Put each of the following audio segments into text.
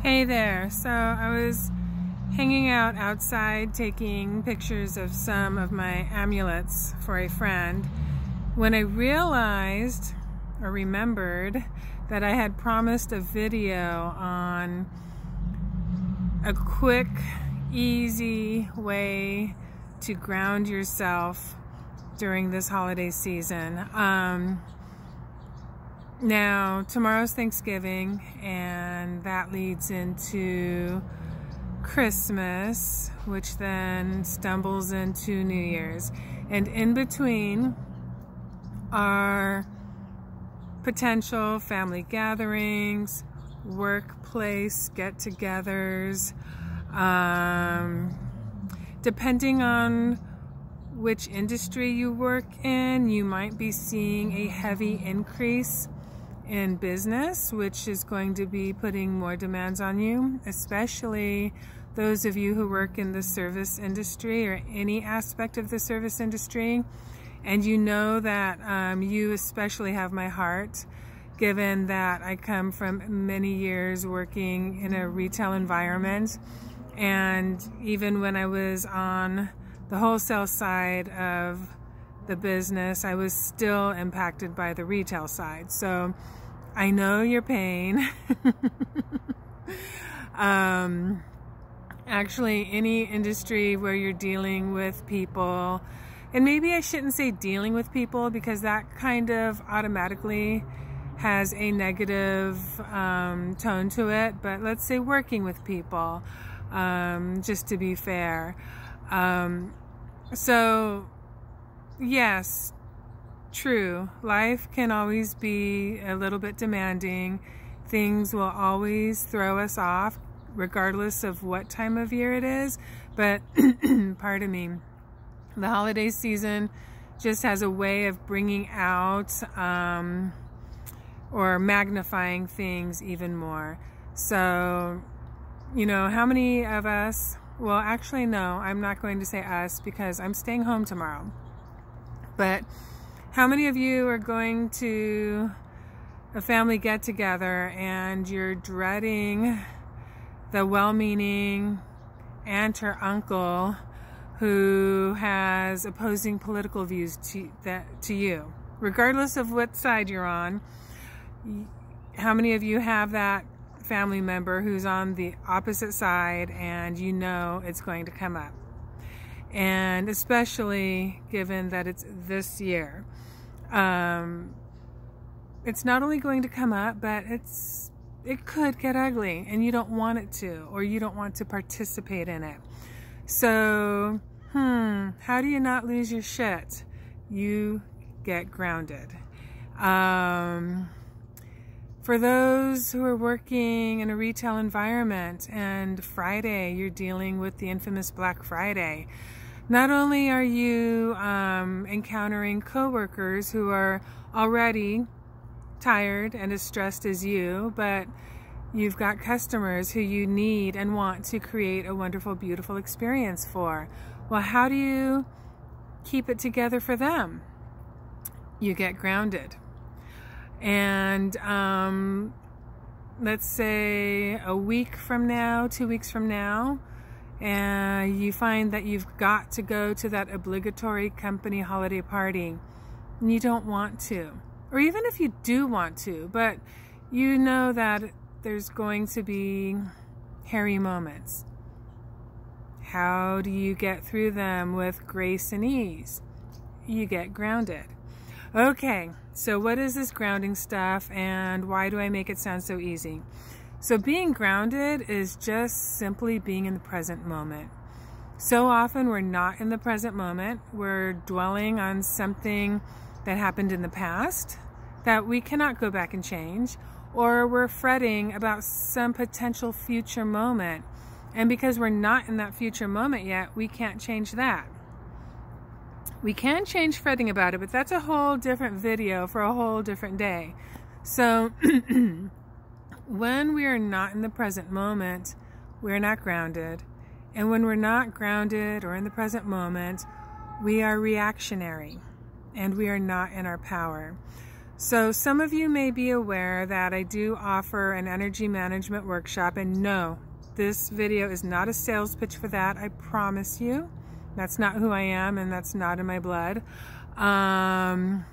Hey there. So I was hanging out outside taking pictures of some of my amulets for a friend when I realized or remembered that I had promised a video on a quick, easy way to ground yourself during this holiday season. Now, tomorrow's Thanksgiving, and that leads into Christmas, which then stumbles into New Year's. And in between are potential family gatherings, workplace get-togethers, depending on which industry you work in, you might be seeing a heavy increase in business, which is going to be putting more demands on you, especially those of you who work in the service industry or any aspect of the service industry. And you know that you especially have my heart, given that I come from many years working in a retail environment. And even when I was on the wholesale side of the business, I was still impacted by the retail side. So I know your pain. Actually, any industry where you're dealing with people, and maybe I shouldn't say dealing with people because that kind of automatically has a negative tone to it, but let's say working with people, just to be fair. So yes, true, life can always be a little bit demanding. Things will always throw us off regardless of what time of year it is, but pardon me, the holiday season just has a way of bringing out or magnifying things even more. So, you know, how many of us, well, actually, no, I'm not going to say us because I'm staying home tomorrow. But how many of you are going to a family get-together and you're dreading the well-meaning aunt or uncle who has opposing political views to you, regardless of what side you're on? How many of you have that family member who's on the opposite side and you know it's going to come up? And especially given that it's this year, it's not only going to come up, but it could get ugly, and you don't want it to, or you don't want to participate in it. So, how do you not lose your shit? You get grounded. For those who are working in a retail environment and Friday, you're dealing with the infamous Black Friday. Not only are you encountering coworkers who are already tired and as stressed as you, but you've got customers who you need and want to create a wonderful, beautiful experience for. Well, how do you keep it together for them? You get grounded. And let's say a week from now, 2 weeks from now, and you find that you've got to go to that obligatory company holiday party and you don't want to, or even if you do want to, but you know that there's going to be hairy moments. How do you get through them with grace and ease? You get grounded. Okay, so what is this grounding stuff and why do I make it sound so easy? So being grounded is just simply being in the present moment. So often we're not in the present moment. We're dwelling on something that happened in the past that we cannot go back and change, or we're fretting about some potential future moment. And because we're not in that future moment yet, we can't change that. We can change fretting about it, but that's a whole different video for a whole different day. So when we are not in the present moment, we're not grounded. And when we're not grounded or in the present moment, we are reactionary and we are not in our power. So some of you may be aware that I do offer an energy management workshop, and no, this video is not a sales pitch for that. I promise you. That's not who I am, and that's not in my blood. Well,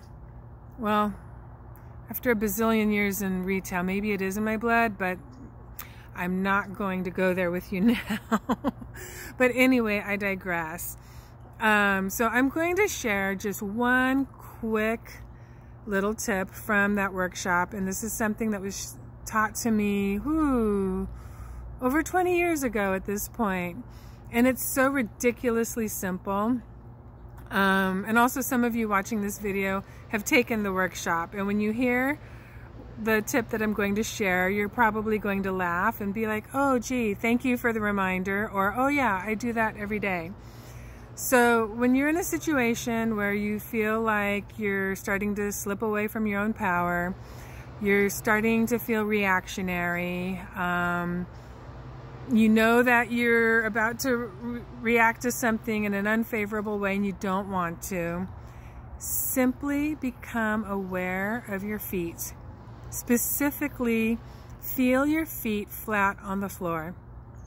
after a bazillion years in retail, maybe it is in my blood, but I'm not going to go there with you now. But anyway, I digress. So I'm going to share just one quick little tip from that workshop, and this is something that was taught to me over 20 years ago at this point, and it's so ridiculously simple. And also some of you watching this video have taken the workshop, and when you hear the tip that I'm going to share, you're probably going to laugh and be like, oh gee, thank you for the reminder, or oh yeah, I do that every day. So when you're in a situation where you feel like you're starting to slip away from your own power, you're starting to feel reactionary, you know that you're about to react to something in an unfavorable way and you don't want to, simply become aware of your feet. Specifically, feel your feet flat on the floor.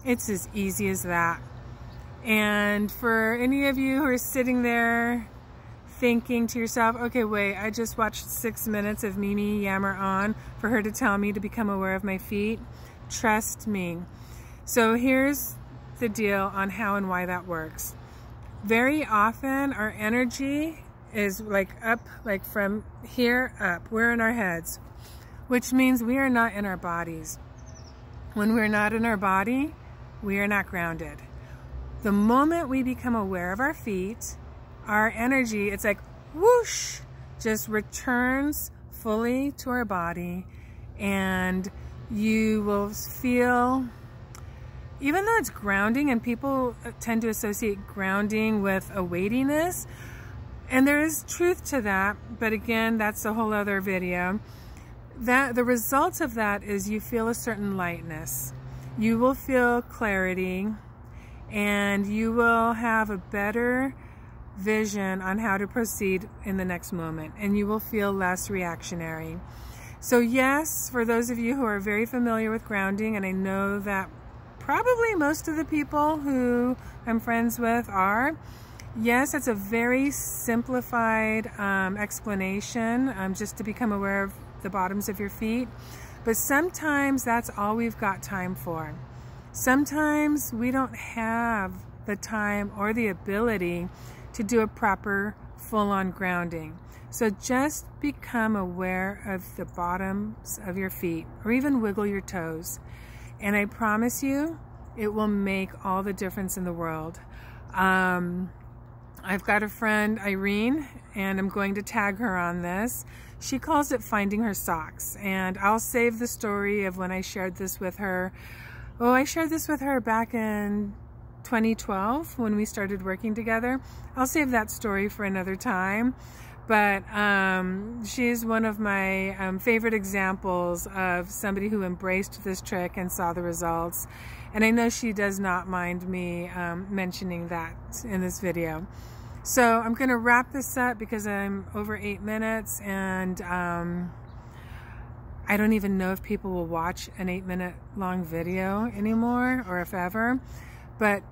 It's as easy as that. And for any of you who are sitting there thinking to yourself, okay, wait, I just watched 6 minutes of Mimi yammer on for her to tell me to become aware of my feet, trust me. So here's the deal on how and why that works. Very often our energy is up, from here up. We're in our heads, which means we are not in our bodies. When we're not in our body, we are not grounded. The moment we become aware of our feet, our energy, it's like whoosh, just returns fully to our body, and you will feel, even though it's grounding, and people tend to associate grounding with a weightiness, and there is truth to that, but again, that's a whole other video. That the results of that is you feel a certain lightness. You will feel clarity, and you will have a better vision on how to proceed in the next moment, and you will feel less reactionary. So yes, for those of you who are very familiar with grounding, and I know that probably most of the people who I'm friends with are, yes, it's a very simplified explanation, just to become aware of the bottoms of your feet. But sometimes that's all we've got time for. Sometimes we don't have the time or the ability to do a proper full-on grounding. So just become aware of the bottoms of your feet, or even wiggle your toes. And I promise you, it will make all the difference in the world. I've got a friend, Irene, and I'm going to tag her on this. She calls it finding her socks. And I'll save the story of when I shared this with her. Oh, I shared this with her back in 2012 when we started working together. I'll save that story for another time. But she's one of my favorite examples of somebody who embraced this trick and saw the results. And I know she does not mind me mentioning that in this video. So I'm going to wrap this up because I'm over 8 minutes, and I don't even know if people will watch an 8-minute long video anymore, or if ever. But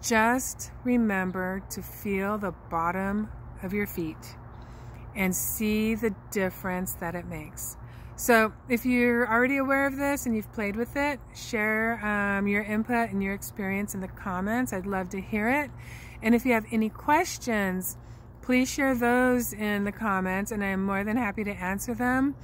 just remember to feel the bottom of your feet and see the difference that it makes. So if you're already aware of this and you've played with it, share your input and your experience in the comments. I'd love to hear it. And if you have any questions, please share those in the comments, and I'm more than happy to answer them.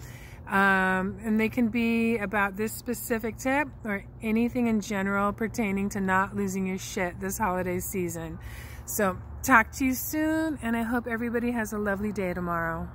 And they can be about this specific tip or anything in general pertaining to not losing your shit this holiday season. So talk to you soon, and I hope everybody has a lovely day tomorrow.